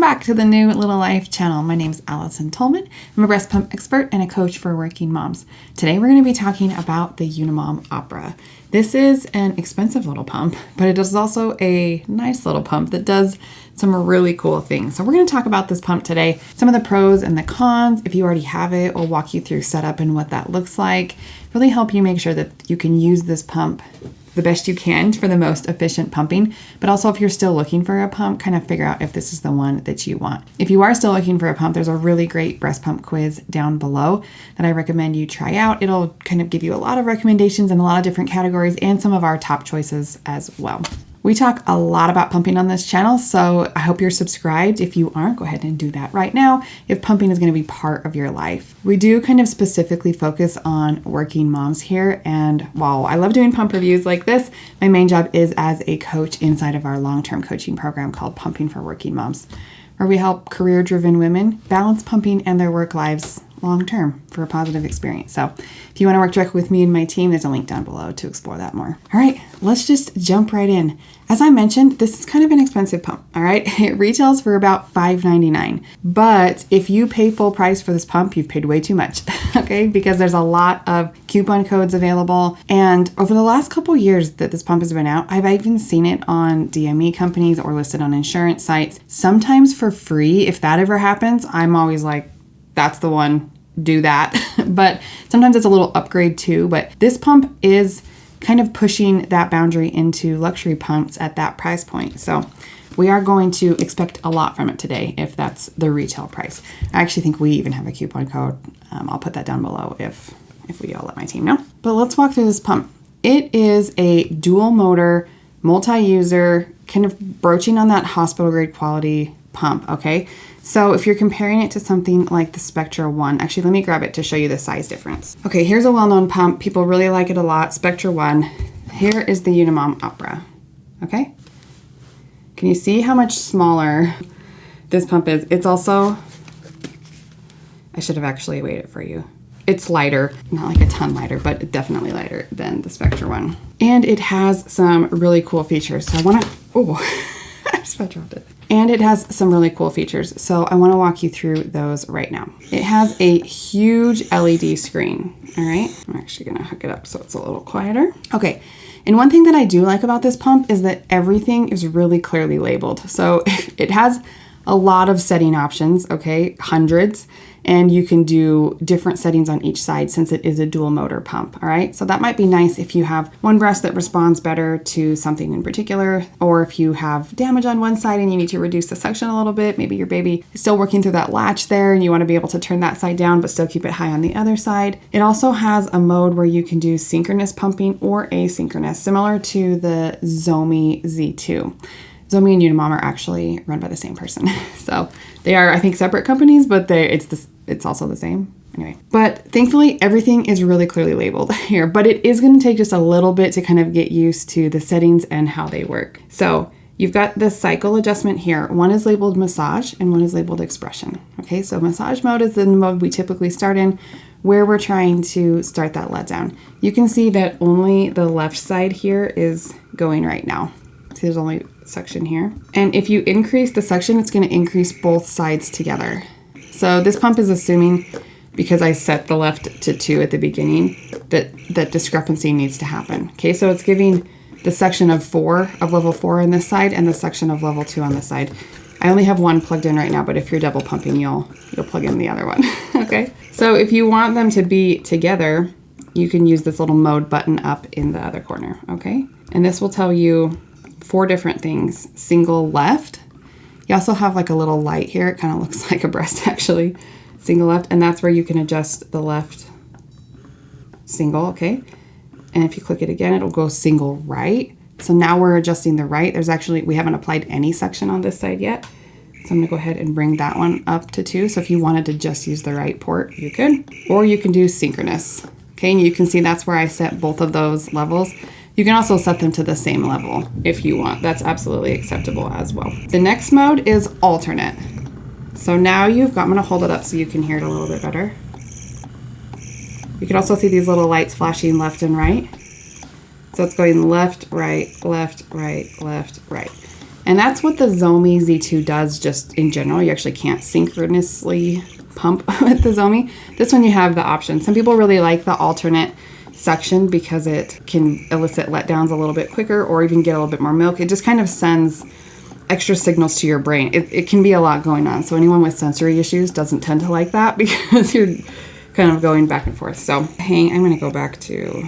back to the New Little Life channel. My name is Allison Tolman. I'm a breast pump expert and a coach for working moms. Today we're going to be talking about the Unimom Opera. This is an expensive little pump, but it is also a nice little pump that does some really cool things. So we're going to talk about this pump today, some of the pros and the cons. If you already have it, we'll walk you through setup and what that looks like. Really help you make sure that you can use this pump the best you can for the most efficient pumping, but also if you're still looking for a pump, kind of figure out if this is the one that you want. If you are still looking for a pump, there's a really great breast pump quiz down below that I recommend you try out. It'll kind of give you a lot of recommendations in a lot of different categories and some of our top choices as well. We talk a lot about pumping on this channel, so I hope you're subscribed. If you aren't, go ahead and do that right now if pumping is going to be part of your life. We do kind of specifically focus on working moms here, and while I love doing pump reviews like this, my main job is as a coach inside of our long-term coaching program called Pumping for Working Moms, where we help career-driven women balance pumping and their work lives long-term for a positive experience. So if you want to work directly with me and my team, there's a link down below to explore that more. All right, let's just jump right in. As I mentioned, this is kind of an expensive pump, all right? It retails for about $5.99, but if you pay full price for this pump, you've paid way too much, okay? Because there's a lot of coupon codes available, and over the last couple years that this pump has been out, I've even seen it on DME companies or listed on insurance sites, sometimes for free. If that ever happens, I'm always like, that's the one, do that. But sometimes it's a little upgrade too, but this pump is kind of pushing that boundary into luxury pumps at that price point. So we are going to expect a lot from it today if that's the retail price. I actually think we even have a coupon code. I'll put that down below if we all let my team know. But let's walk through this pump. It is a dual motor, multi-user, kind of broaching on that hospital grade quality pump, okay? So if you're comparing it to something like the Spectra 1, actually let me grab it to show you the size difference. Okay, here's a well-known pump. People really like it a lot, Spectra 1. Here is the Unimom Opera, okay? Can you see how much smaller this pump is? It's also, I should have actually weighed it for you. It's lighter, not like a ton lighter, but definitely lighter than the Spectra 1. And it has some really cool features. So I wanna, I just dropped it. And it has some really cool features, so I want to walk you through those right now. It has a huge LED screen, all right? I'm actually going to hook it up so it's a little quieter. Okay, and one thing that I do like about this pump is that everything is really clearly labeled. So it has a lot of setting options, okay, hundreds, and you can do different settings on each side since it is a dual motor pump, all right? So that might be nice if you have one breast that responds better to something in particular, or if you have damage on one side and you need to reduce the suction a little bit, maybe your baby is still working through that latch there and you want to be able to turn that side down but still keep it high on the other side. It also has a mode where you can do synchronous pumping or asynchronous, similar to the Zomi Z2. Zomi and Unimom are actually run by the same person. So they are, I think, separate companies, but it's also the same. Anyway, but thankfully everything is really clearly labeled here, but it is going to take just a little bit to kind of get used to the settings and how they work. So you've got the cycle adjustment here. One is labeled massage and one is labeled expression. Okay, so massage mode is the mode we typically start in where we're trying to start that letdown. You can see that only the left side here is going right now. See, there's only suction here. And if you increase the suction, it's going to increase both sides together. So this pump is assuming, because I set the left to 2 at the beginning, that discrepancy needs to happen. Okay, so it's giving the section of level 4 on this side and the section of level 2 on this side. I only have one plugged in right now, but if you're double pumping, you'll plug in the other one, okay? So if you want them to be together, you can use this little mode button up in the other corner, okay? And this will tell you 4 different things. Single left. You also have like a little light here. It kind of looks like a breast actually. Single left, and that's where you can adjust the left single, okay? And if you click it again, it'll go single right. So now we're adjusting the right. We haven't applied any suction on this side yet. So I'm gonna go ahead and bring that one up to 2. So if you wanted to just use the right port, you could. Or you can do synchronous, okay? And you can see that's where I set both of those levels. You can also set them to the same level if you want. That's absolutely acceptable as well. The next mode is alternate. So now I'm gonna hold it up so you can hear it a little bit better. You can also see these little lights flashing left and right. So it's going left, right, left, right, left, right. And that's what the Zomi Z2 does just in general. You actually can't synchronously pump with the Zomi. This one you have the option. Some people really like the alternate suction because it can elicit letdowns a little bit quicker or even get a little bit more milk. It just kind of sends extra signals to your brain. It can be a lot going on. So anyone with sensory issues doesn't tend to like that because you're kind of going back and forth. So I'm going to go back to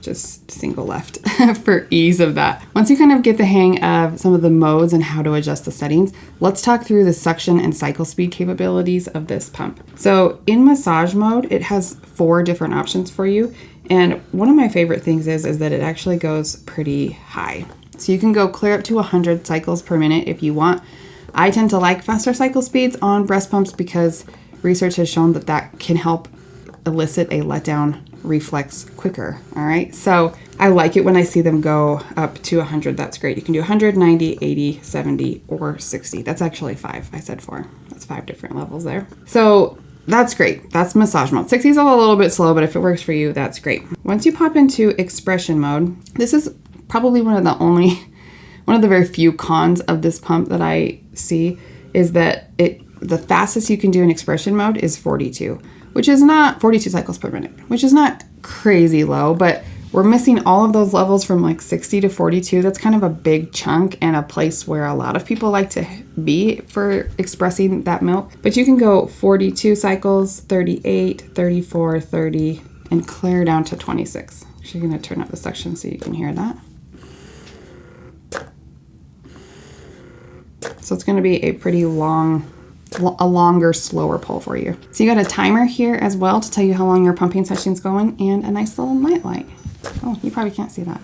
just single left for ease of that. Once you kind of get the hang of some of the modes and how to adjust the settings, let's talk through the suction and cycle speed capabilities of this pump. So in massage mode, it has 4 different options for you. And one of my favorite things is that it actually goes pretty high. So you can go clear up to 100 cycles per minute if you want. I tend to like faster cycle speeds on breast pumps because research has shown that that can help elicit a letdown reflex quicker. All right. So I like it when I see them go up to 100. That's great. You can do 100, 90, 80, 70, or 60. That's actually 5. I said 4. That's 5 different levels there. So that's great. That's massage mode. 60 is a little bit slow, but if it works for you, that's great. Once you pop into expression mode, this is probably one of the very few cons of this pump that I see is that the fastest you can do in expression mode is 42. Which is not 42 cycles per minute, which is not crazy low, but we're missing all of those levels from like 60 to 42. That's kind of a big chunk and a place where a lot of people like to be for expressing that milk. But you can go 42 cycles, 38, 34, 30, and clear down to 26. Actually, I'm going to turn up the suction so you can hear that. So it's going to be a pretty longer, slower pull for you. So you got a timer here as well to tell you how long your pumping session's going and a nice little night light. Oh, you probably can't see that.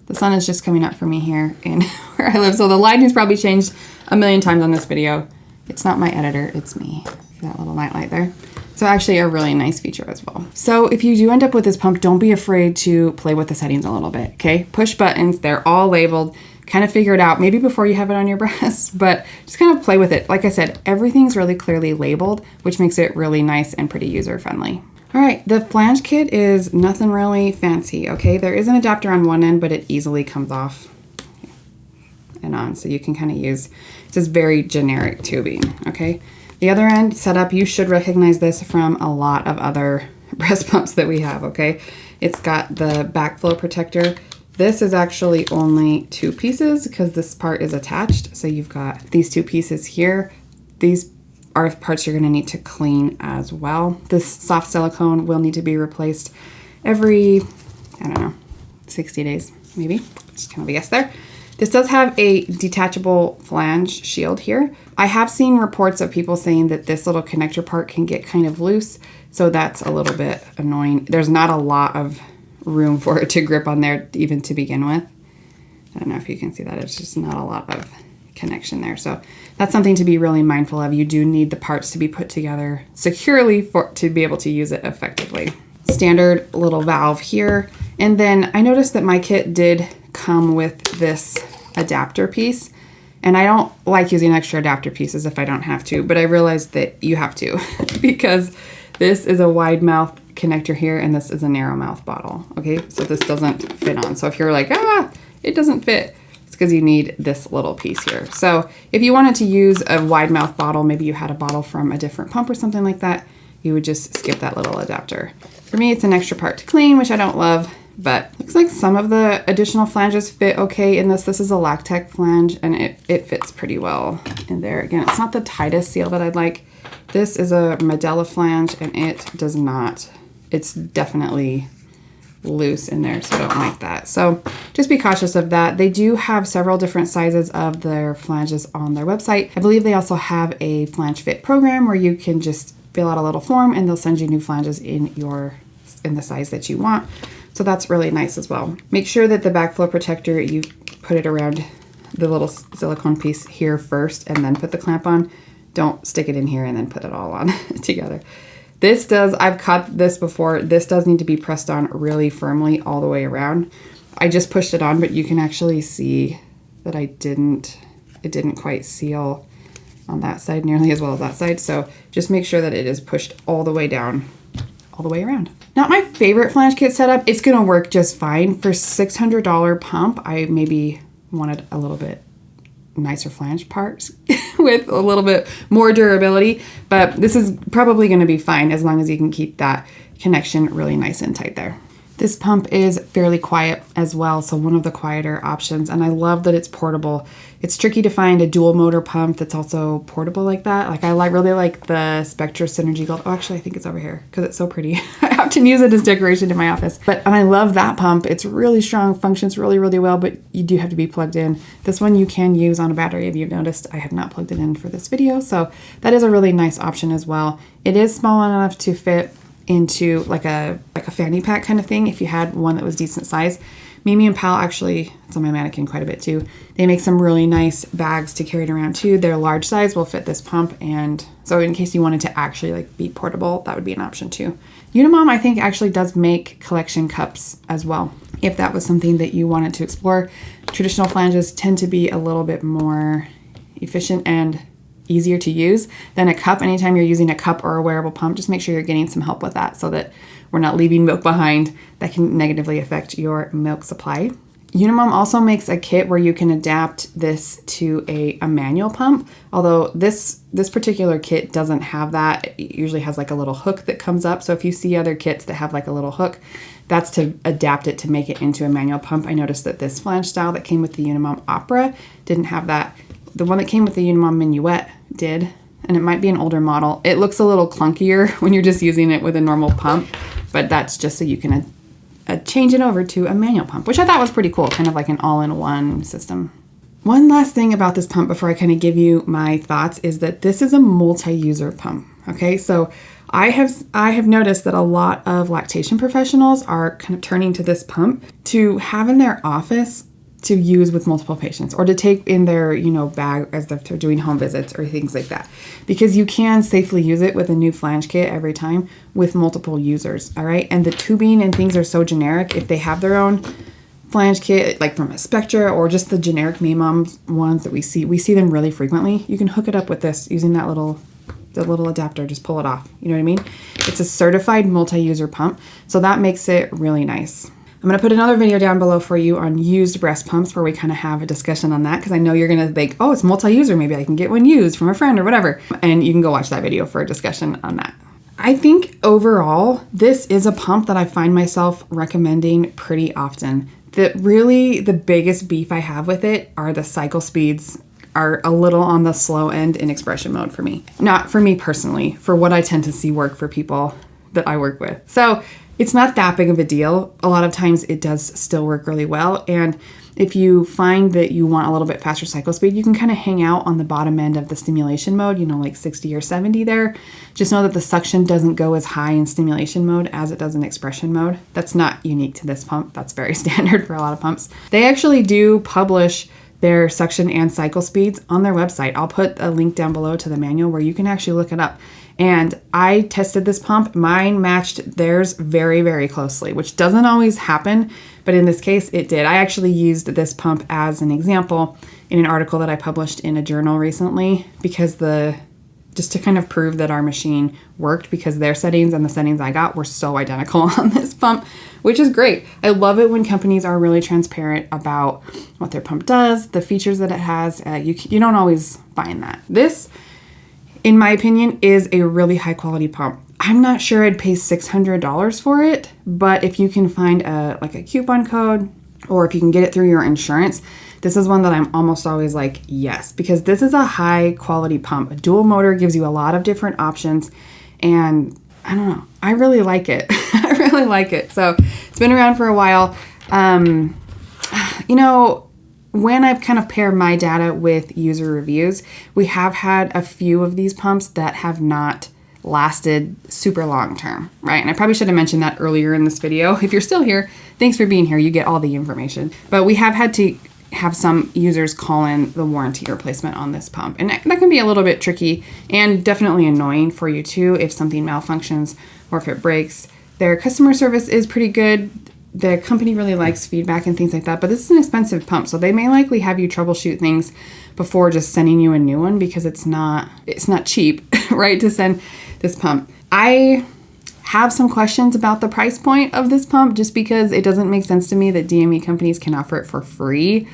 The sun is just coming up for me here in where I live. So the lighting's probably changed a million times on this video. It's not my editor, it's me. See that little night light there? So actually a really nice feature as well. So if you do end up with this pump, don't be afraid to play with the settings a little bit, okay? Push buttons, they're all labeled. Kind of figure it out maybe before you have it on your breast, but just kind of play with it. Like I said, everything's really clearly labeled, which makes it really nice and pretty user friendly. All right, the flange kit is nothing really fancy, okay? There is an adapter on one end, but it easily comes off and on, so you can kind of use, it's just very generic tubing, okay? The other end setup, you should recognize this from a lot of other breast pumps that we have, okay? It's got the backflow protector. This is actually only 2 pieces because this part is attached. So you've got these 2 pieces here. These are parts you're going to need to clean as well. This soft silicone will need to be replaced every, 60 days maybe. Just kind of a guess there. This does have a detachable flange shield here. I have seen reports of people saying that this little connector part can get kind of loose. So that's a little bit annoying. There's not a lot of room for it to grip on there even to begin with. I don't know if you can see that. It's just not a lot of connection there. So that's something to be really mindful of. You do need the parts to be put together securely to be able to use it effectively. Standard little valve here. And then I noticed that my kit did come with this adapter piece. And I don't like using extra adapter pieces if I don't have to, but I realized that you have to because this is a wide mouth connector here and this is a narrow mouth bottle. Okay, so this doesn't fit on. So if you're like, it doesn't fit, it's because you need this little piece here. So if you wanted to use a wide mouth bottle, maybe you had a bottle from a different pump or something like that, you would just skip that little adapter. For me, it's an extra part to clean, which I don't love, but looks like some of the additional flanges fit okay in this. This is a Lactec flange and it fits pretty well in there. Again, it's not the tightest seal that I'd like. This is a Medela flange and it does not. It's definitely loose in there, so I don't like that. So just be cautious of that. They do have several different sizes of their flanges on their website. I believe they also have a flange fit program where you can just fill out a little form and they'll send you new flanges in the size that you want. So that's really nice as well. Make sure that the backflow protector, you put it around the little silicone piece here first and then put the clamp on. Don't stick it in here and then put it all on together. This does, I've cut this before, this does need to be pressed on really firmly all the way around. I just pushed it on, but you can actually see that it didn't quite seal on that side nearly as well as that side. So just make sure that it is pushed all the way down, all the way around. Not my favorite flange kit setup. It's gonna work just fine. For $600 pump, I maybe wanted a little bit nicer flange parts with a little bit more durability, but this is probably going to be fine as long as you can keep that connection really nice and tight there. This pump is fairly quiet as well, so one of the quieter options, and I love that it's portable. It's tricky to find a dual motor pump that's also portable like that. Like I really like the Spectra Synergy Gold. Oh, actually I think it's over here because it's so pretty. I often use it as decoration in my office. And I love that pump. It's really strong, functions really, really well, but you do have to be plugged in. This one you can use on a battery. If you've noticed, I have not plugged it in for this video, so that is a really nice option as well. It is small enough to fit into like a fanny pack kind of thing if you had one that was decent size. Mimi and Pal, actually, it's on my mannequin quite a bit too. They make some really nice bags to carry it around too. Their large size will fit this pump, and so in case you wanted to actually like be portable, that would be an option too. Unimom, I think, actually does make collection cups as well, if that was something that you wanted to explore. Traditional flanges tend to be a little bit more efficient and easier to use than a cup. Anytime you're using a cup or a wearable pump, just make sure you're getting some help with that so that we're not leaving milk behind that can negatively affect your milk supply. Unimom also makes a kit where you can adapt this to a manual pump, although this particular kit doesn't have that. It usually has like a little hook that comes up, so if you see other kits that have like a little hook, that's to adapt it to make it into a manual pump. I noticed that this flange style that came with the Unimom Opera didn't have that. The one that came with the Unimom Minuet did, and it might be an older model. It looks a little clunkier when you're just using it with a normal pump, but that's just so you can change it over to a manual pump, which I thought was pretty cool, kind of like an all-in-one system. One last thing about this pump before I kind of give you my thoughts is that this is a multi-user pump, okay? So I have noticed that a lot of lactation professionals are kind of turning to this pump to have in their office to use with multiple patients, or to take in their, bag as they're doing home visits or things like that, because you can safely use it with a new flange kit every time with multiple users. All right. And the tubing and things are so generic. If they have their own flange kit, like from a Spectra or just the generic Unimom ones that we see them really frequently, you can hook it up with this using the little adapter, just pull it off. You know what I mean? It's a certified multi-user pump. So that makes it really nice. I'm going to put another video down below for you on used breast pumps where we kind of have a discussion on that, because I know you're going to think, oh, it's multi-user, maybe I can get one used from a friend or whatever. And you can go watch that video for a discussion on that. I think overall, this is a pump that I find myself recommending pretty often. The biggest beef I have with it are the cycle speeds are a little on the slow end in expression mode for me. Not for me personally, for what I tend to see work for people that I work with. So it's not that big of a deal. A lot of times it does still work really well. And if you find that you want a little bit faster cycle speed, you can kind of hang out on the bottom end of the stimulation mode, like 60 or 70 there. Just know that the suction doesn't go as high in stimulation mode as it does in expression mode. That's not unique to this pump. That's very standard for a lot of pumps. They actually do publish their suction and cycle speeds on their website. I'll put a link down below to the manual where you can actually look it up. And I tested this pump. Mine matched theirs very, very closely, which doesn't always happen, but in this case it did. I actually used this pump as an example in an article that I published in a journal recently, because just to kind of prove that our machine worked, because their settings and the settings I got were so identical on this pump, which is great. I love it when companies are really transparent about what their pump does, the features that it has. You don't always find that. This, in my opinion, is a really high quality pump. I'm not sure I'd pay $600 for it, but if you can find a coupon code, or if you can get it through your insurance, this is one that I'm almost always like, yes, because this is a high quality pump. A dual motor gives you a lot of different options, and I don't know, I really like it. I really like it. So it's been around for a while. When I've kind of paired my data with user reviews, we have had a few of these pumps that have not lasted super long term, right? And I probably should have mentioned that earlier in this video. If you're still here, thanks for being here. You get all the information. But we have had to have some users call in the warranty replacement on this pump. And that can be a little bit tricky and definitely annoying for you too if something malfunctions or if it breaks. Their customer service is pretty good. The company really likes feedback and things like that, but this is an expensive pump, so they may likely have you troubleshoot things before just sending you a new one, because it's not cheap, right, to send this pump. I have some questions about the price point of this pump, just because it doesn't make sense to me that DME companies can offer it for free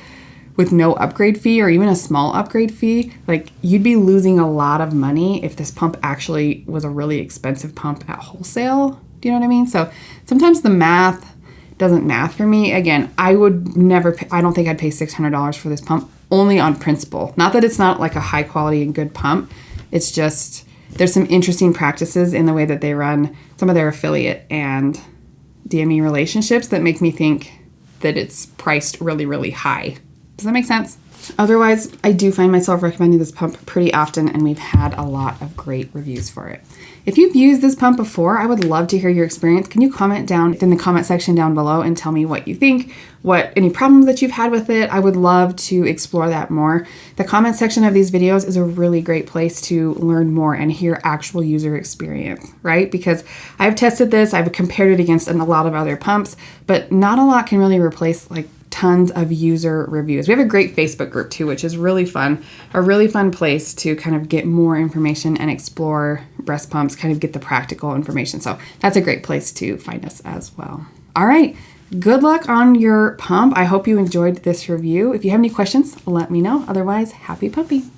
with no upgrade fee or even a small upgrade fee, like you'd be losing a lot of money if this pump actually was a really expensive pump at wholesale. Do you know what I mean? So sometimes the math doesn't math for me. Again, I would never pay, I don't think I'd pay $600 for this pump, only on principle. Not that it's not like a high quality and good pump. It's just, there's some interesting practices in the way that they run some of their affiliate and DME relationships that make me think that it's priced really, really high. Does that make sense? Otherwise, I do find myself recommending this pump pretty often, and we've had a lot of great reviews for it. If you've used this pump before, I would love to hear your experience. Can you comment down in the comment section down below and tell me what you think, any problems that you've had with it? I would love to explore that more. The comment section of these videos is a really great place to learn more and hear actual user experience, right? Because I've tested this, I've compared it against a lot of other pumps, but not a lot can really replace like tons of user reviews. We have a great Facebook group too, which is really fun, a really fun place to kind of get more information and explore breast pumps, kind of get the practical information. So that's a great place to find us as well. All right, good luck on your pump. I hope you enjoyed this review. If you have any questions, let me know. Otherwise, happy pumping.